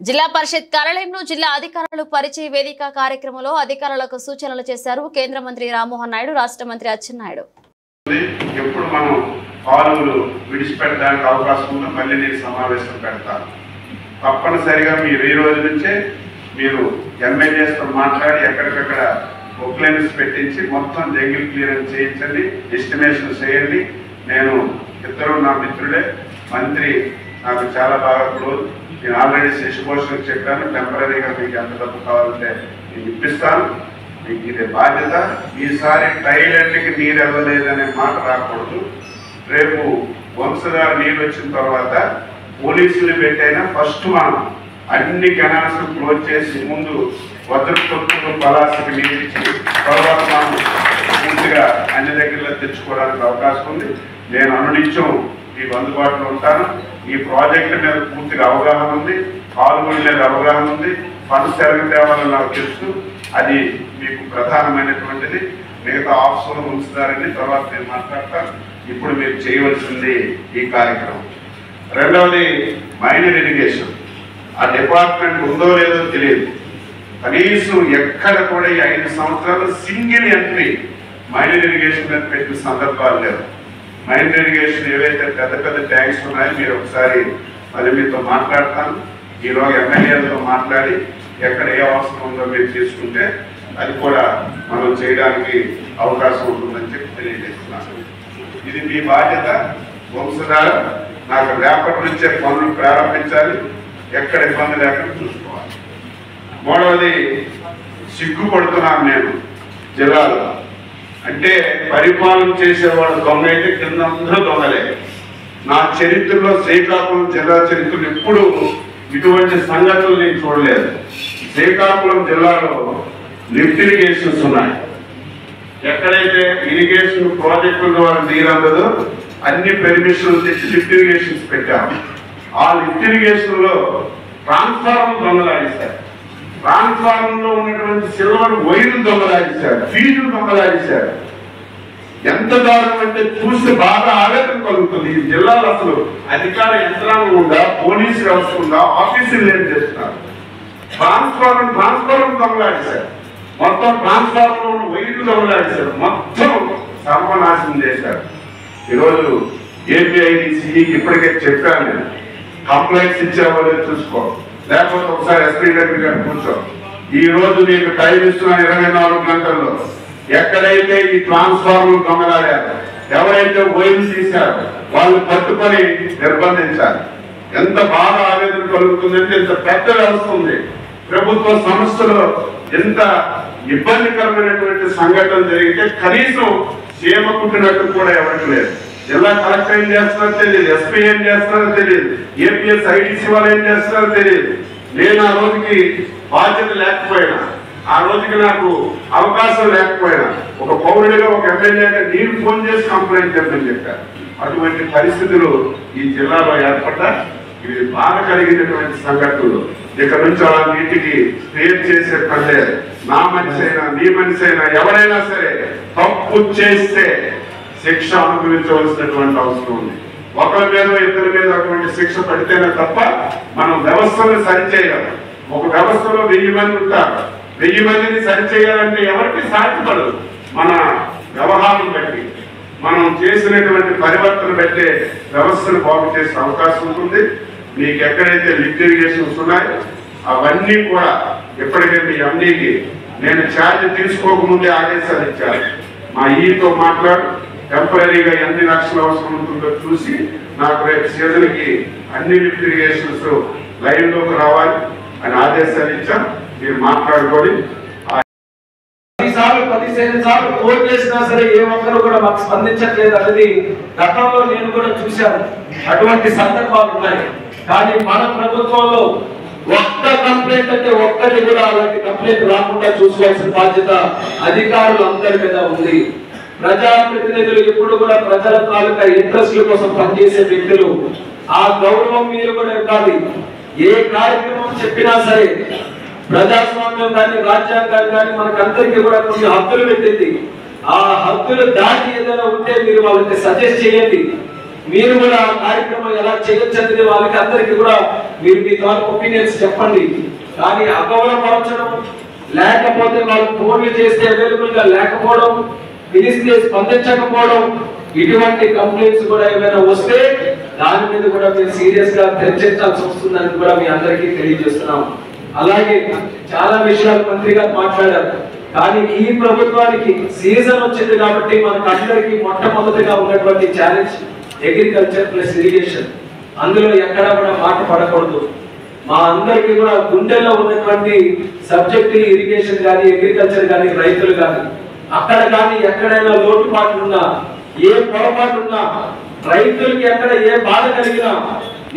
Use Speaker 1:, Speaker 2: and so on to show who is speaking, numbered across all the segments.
Speaker 1: జిల్లా పరిషత్ కార్యాలయంలో జిల్లా అధికారులు పరిచయ వేదిక కార్యక్రమంలో అధికారులకు సూచనలు చేశారు కేంద్ర మంత్రి రామ్మోహన్ నాయుడు, రాష్ట్ర మంత్రి అచ్చెన్నాయుడు.
Speaker 2: ఎప్పుడు మనం కాలువలు విడిచిపెట్టడానికి అవకాశం ఉందో మళ్ళీ నేను సమావేశం పెడతాను. తప్పనిసరిగా మీరు ఈ రోజు నుంచే మీరు ఎమ్మెల్యేస్తో మాట్లాడి ఎక్కడికక్కడ ఒక్లైన్స్ పెట్టించి మొత్తం జంగిల్ క్లియరెన్స్ చేయించండి, ఎస్టిమేషన్ చేయండి. నేను ఇద్దరు నా మిత్రులే, మంత్రి నాకు చాలా బాగా క్లోజ్. నేను ఆల్రెడీ శశిభూషణ్ చెప్పాను, టెంపరీగా మీకు ఎంత డబ్బు కావాలంటే నేను ఇప్పిస్తాను. మీకు ఇది బాధ్యత. ఈసారి టైలెంట్కి నీరు ఇవ్వలేదనే మాట రాకూడదు. రేపు వంశధార నీరు వచ్చిన తర్వాత పోలీసులు పెట్టైనా ఫస్ట్ మనం అన్ని కెనాల్స్ క్లోజ్ చేసి ముందు వజ్రపొత్తులు పలాసకి నీరు ఇచ్చి తర్వాత మనం పూర్తిగా అన్ని దగ్గరలో తెచ్చుకోవడానికి అవకాశం ఉంది. నేను అనునిత్యం మీకు అందుబాటులో ఉంటాను. ఈ ప్రాజెక్టు మీద పూర్తిగా అవగాహన ఉంది, కాలువల మీద అవగాహన ఉంది, ఫండ్స్ ఎరగ తేవాలని నాకు తెలుసు. అది మీకు ప్రధానమైనటువంటిది. మిగతా ఆఫీసులు ఉంచుతారని తర్వాత నేను మాట్లాడతాను. ఇప్పుడు మీరు చేయవలసింది ఈ కార్యక్రమం. రెండవది మైనర్ ఇరిగేషన్. ఆ డిపార్ట్మెంట్ ఉందో లేదో తెలియదు. కనీసం ఎక్కడ కూడా ఈ 5 సంవత్సరాలు సింగిల్ ఎంట్రీ మైనర్ ఇరిగేషన్ మీద పెట్టిన సందర్భాలు లేవు. మైనర్ ఇరిగేషన్ ఏవైతే పెద్ద పెద్ద ట్యాంక్స్ ఉన్నాయో మీరు ఒకసారి మళ్ళీ మీతో మాట్లాడతాను. ఈరోజు ఎమ్మెల్యేలతో మాట్లాడి ఎక్కడ ఏ అవసరం ఉందో మీరు తీసుకుంటే అది కూడా మనం చేయడానికి అవకాశం ఉంటుందని చెప్పి తెలియజేస్తున్నాను. ఇది మీ బాధ్యత. వంశధార నాకు రేపటి నుంచే పనులు ప్రారంభించాలి, ఎక్కడ ఇబ్బంది లేకుండా చూసుకోవాలి. మూడవది, సిగ్గుపడుతున్నాను నేను జిల్లాలో. అంటే పరిపాలన చేసేవాడు దొంగ అయితే కింద అందరూ దొంగలే. నా చరిత్రలో, శ్రీకాకుళం జిల్లా చరిత్రలో ఎప్పుడు ఇటువంటి సంఘటనలు నేను చూడలేదు. శ్రీకాకుళం జిల్లాలో లిఫ్ట్ ఇరిగేషన్స్ ఉన్నాయి. ఎక్కడైతే ఇరిగేషన్ ప్రాజెక్టుల ద్వారా నీరు అందదో అన్ని పెర్మిషన్లు తెచ్చి లిఫ్ట్ ఇరిగేషన్స్ పెట్టాము. ఆ లిఫ్ట్ ఇరిగేషన్ లో ట్రాన్స్ఫార్మర్ దొంగలాడిస్తారు, ట్రాన్స్ఫార్మర్ లో ఉన్నటువంటి సిల్వర్ వైర్ దొంగలాడిస్తారు, ఫీజులు దొంగలాడిస్తారు. ఎంత దారుణం అంటే చూస్తే బాగా ఆవేదన కలుగుతుంది. ఈ జిల్లాలో అసలు అధికార యంత్రాంగం ఉందా, పోలీసు వ్యవస్థ ఉందా, ఆఫీసులు ఏం చేస్తున్నారు? ట్రాన్స్ఫార్మర్ దొంగలాడిస్తారు, మొత్తం ట్రాన్స్ఫార్మర్ వైర్లు దొంగలాడిస్తారు, మొత్తం సర్వనాశనం చేశారు. ఈరోజు ఏపీఐడిసికి ఇప్పటికే చెప్పాను నేను, కంప్లైంట్స్ ఇచ్చావో చూసుకో, లేకపోతే ఒకసారి ఎస్పీ గారు కూర్చో. ఈ రోజు నీకు టైం ఇస్తున్నాను 24 గంటల్లో. ఎక్కడైతే ఈ ట్రాన్స్ఫార్మర్ దొంగలాడారు, ఎవరైతే వైర్లు తీశారో వాళ్ళు పట్టుకొని నిర్బంధించాలి. ఎంత బాగా ఆవేదన కలుగుతుందంటే ఇంత పెద్ద వ్యవస్థ ఉంది, ప్రభుత్వ సంస్థలో ఎంత ఇబ్బందికరమైనటువంటి సంఘటన జరిగితే కనీసం సీమ కుట్టినట్టు కూడా ఎవరికి లేదు. జిల్లా కలెక్టర్ ఏం చేస్తున్నారో తెలియదు, ఎస్పీ ఏం చేస్తున్నారో తెలియదు, ఏపీఎస్ ఐడిసి వాళ్ళు ఏం చేస్తున్నారో తెలియదు. నేను ఆ రోజుకి బాధ్యత లేకపోయినా, ఆ రోజుకి నాకు అవకాశం లేకపోయినా ఒక పౌరుడిగా, ఒక ఎమ్మెల్యేగా నేను ఫోన్ చేసి కంప్లైంట్ చెప్పని చెప్పారు. అటువంటి పరిస్థితులు ఈ జిల్లాలో ఏర్పడ్డా ఇవి బాగా కలిగినటువంటి సంఘటనలు. ఇక్కడ నుంచి అలా నీటికి స్పేర్ చేసే పనిలే. నా మనిషి అయినా, నీ మనిషి అయినా, ఎవరైనా సరే తప్పు చేస్తే శిక్ష అనుభవించవలసినటువంటి అవసరం ఉంది. ఒకరి మీద, ఇద్దరి మీద అటువంటి శిక్ష పడితేనే తప్ప మనం వ్యవస్థను సరిచేయాలి. ఒక వ్యవస్థలో 1000 మంది ఉంటారు, 1000 మందిని సరిచేయాలంటే ఎవరికి సాధ్యపడదు. మన వ్యవహారం బట్టి, మనం చేసినటువంటి పరివర్తన బట్టే వ్యవస్థను బాగు చేసే అవకాశం ఉంటుంది. మీకు ఎక్కడైతే లిఫ్ట్ ఇరిగేషన్స్ ఉన్నాయో అవన్నీ కూడా ఎప్పటికైతే మీ అన్నిటికీ నేను ఛార్జ్ తీసుకోకముందే ఆదేశాలు ఇచ్చాను. మా ఈతో మాట్లాడు, టెంపరీగా ఎన్ని లక్షలు అవసరం ఉంటుందో చూసి నాకు రేపు సీజన్కి అన్ని లిఫ్ట్ ఇరిగేషన్స్ లైన్లోకి రావాలి అని ఆదేశాలు ఇచ్చాం. మీరు మాట్లాడుకొని
Speaker 3: 10 సార్లు ఫోన్ చేసినా సరే ఏ ఒక్కరు కూడా మాకు స్పందించట్లేదు అనేది గతంలో నేను కూడా చూశాను. అటువంటి సందర్భాలు ఉన్నాయి. కానీ మన ప్రభుత్వంలో ఒక్క కంప్లైంట్ అంటే ఒక్కటి కూడా అలాంటి కంప్లైంట్ రాకుండా చూసుకోవాల్సిన బాధ్యత అధికారులు అందరి మీద ఉంది. ప్రజాప్రతినిధులు ఎప్పుడు కూడా ప్రజల తాలూకా ఇంట్రెస్ట్ల కోసం పనిచేసే వ్యక్తులు. ఆ గౌరవం మీరు కూడా ఇవ్వాలి. ఏ కార్యక్రమం చెప్పినా సరే ప్రజాస్వామ్యం కానీ, రాజ్యాంగాలు కానీ మనకందరికీ కూడా కొన్ని హక్కులు పెట్టింది. ఆ హక్కులు దాటి ఏదైనా ఉంటే మీరు వాళ్ళకి సజెస్ట్ చేయండి. మీరు కూడా ఆ కార్యక్రమం ఎలా చేయొచ్చు అనేది వాళ్ళకి అందరికీ కూడా మీరు మీ ద్వారా ఒపీనియన్స్ చెప్పండి. కానీ అగౌరవపరచడం, లేకపోతే వాళ్ళు ఫోన్లు చేస్తే అవైలబుల్ గా లేకపోవడం, పిలిస్తే స్పందించకపోవడం, ఇటువంటి కంప్లైంట్స్ కూడా ఏమైనా వస్తే దాని మీద కూడా మీరు సీరియస్ గా చర్చించాల్సి వస్తుందని కూడా మీ అందరికీ తెలియజేస్తున్నాం. అలాగే చాలా విషయాలు మంత్రి గారు మాట్లాడారు. కానీ ఈ ప్రభుత్వానికి సీజన్ వచ్చింది కాబట్టి మనకు అందరికీ మొట్టమొదటిగా ఉన్నటువంటి ఛాలెంజ్ అగ్రికల్చర్ ప్లస్ ఇరిగేషన్. అందులో ఎక్కడా కూడా మాట పడకూడదు. మా అందరికీ కూడా గుండెల్లో ఉన్నటువంటి సబ్జెక్ట్ ఇరిగేషన్ కానీ, అగ్రికల్చర్ కానీ, రైతులు కానీ, అక్కడ కానీ ఎక్కడైనా లోటుపాట్లు ఉన్నా, ఏ పొరపాటు ఉన్నా, రైతులకి ఎక్కడ ఏ బాధ కలిగినా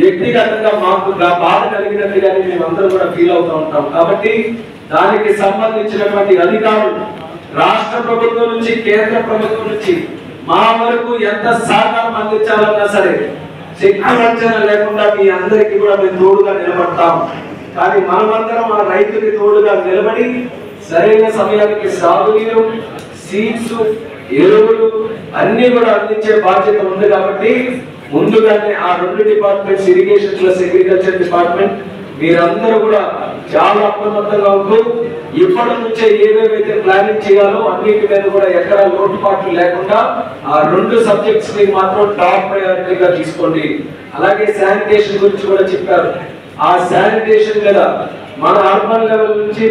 Speaker 3: వ్యక్తిగతంగా మాకు బాధ కలిగినట్టుగానే మేమందరం కూడా ఫీల్ అవుతూ ఉంటాం. కాబట్టి దానికి సంబంధించినటువంటి అధికారులు రాష్ట్ర ప్రభుత్వం నుంచి, కేంద్ర ప్రభుత్వం నుంచి మా వరకు ఎంత సహకారం అందించాలన్నా సరే శక్తి వంచన లేకుండా మీ అందరికీ కూడా మేము తోడుగా నిలబడతాం. కానీ మనమందరం ఆ రైతుకి తోడుగా నిలబడి సరైన సమయానికి సాగునీరు, సీడ్స్, ఎరువులు అన్ని కూడా అందించే బాధ్యత ఉంది. కాబట్టి ముందుగానే ఆ రెండు departments, irrigation plus agriculture department, మీరందరూ కూడా చాలా అప్రమత్తంగా ఉంటూ ఇప్పటి నుంచే ఏవేవైతే ప్లానింగ్ చేయాలో అన్నిటి మీద కూడా ఎక్కడ లోటుపాట్లు లేకుండా ఆ రెండు సబ్జెక్ట్స్ ని మాత్రం టాప్ ప్రయారిటీగా తీసుకోండి. అలాగే శానిటేషన్ గురించి కూడా చెప్పారు. ఆ శానిటేషన్ మీద మన అర్బన్ లెవెల్ నుంచి